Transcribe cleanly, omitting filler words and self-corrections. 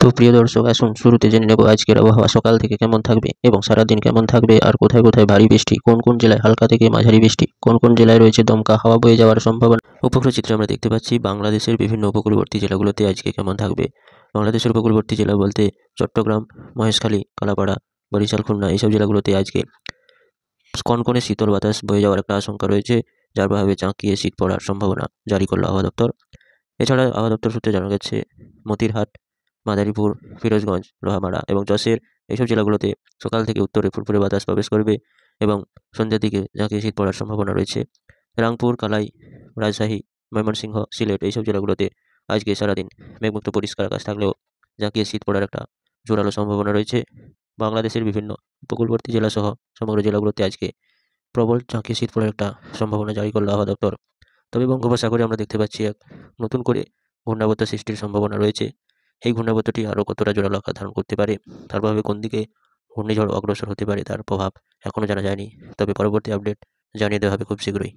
তো প্রিয় দর্শক, আসুন শুরুতে জেনে নেব আজকের আবহাওয়া সকাল থেকে কেমন থাকবে এবং সারাদিন কেমন থাকবে, আর কোথায় কোথায় ভারী বৃষ্টি, কোন কোন জেলায় হালকা থেকে মাঝারি বৃষ্টি, কোন কোন জেলায় রয়েছে দমকা হাওয়া বয়ে যাওয়ার সম্ভাবনা। উপগ্রহ চিত্রে আমরা দেখতে পাচ্ছি বাংলাদেশের বিভিন্ন উপকূলবর্তী জেলাগুলোতে আজকে কেমন থাকবে। বাংলাদেশের উপকূলবর্তী জেলা বলতে চট্টগ্রাম, মহেশখালী, কালাপাড়া, বরিশাল, খুলনা এইসব জেলাগুলোতে আজকে কনকনে শীতল বাতাস বয়ে যাওয়ার একটা আশঙ্কা রয়েছে, যার প্রভাবে জাঁকিয়ে শীত পড়ার সম্ভাবনা জারি করল আবহাওয়া দপ্তর। এছাড়া আবহাওয়া দপ্তর সূত্রে জানা গেছে মতিরহাট, মাদারীপুর, ফিরোজগঞ্জ, লোহামারা এবং যশোর এইসব জেলাগুলোতে সকাল থেকে উত্তরে ফুরফুরে বাতাস প্রবেশ করবে এবং সন্ধ্যার দিকে জাঁকিয়ে শীত পড়ার সম্ভাবনা রয়েছে। রাংপুর, কালাই, রাজশাহী, ময়মনসিংহ, সিলেট এইসব জেলাগুলোতে আজকে সারাদিন মেঘমুক্ত পরিষ্কার আকাশ থাকলেও জাঁকিয়ে শীত পড়ার একটা জোরালো সম্ভাবনা রয়েছে। বাংলাদেশের বিভিন্ন উপকূলবর্তী জেলাসহ সমগ্র জেলাগুলোতে আজকে প্রবল জাঁকিয়ে শীত পড়ার একটা সম্ভাবনা জারি করল আবহাওয়া দপ্তর। তবে বঙ্গোপসাগরে আমরা দেখতে পাচ্ছি এক নতুন করে ঘূর্ণাবর্ত সৃষ্টির সম্ভাবনা রয়েছে। এই ঘূর্ণাবর্তটি আরও কতটা জোরালো আকার ধারণ করতে পারে, তার প্রভাবে কোন দিকে ঘূর্ণিঝড় অগ্রসর হতে পারে তার প্রভাব এখনও জানা যায়নি, তবে পরবর্তী আপডেট জানিয়ে দেওয়া হবে খুব শীঘ্রই।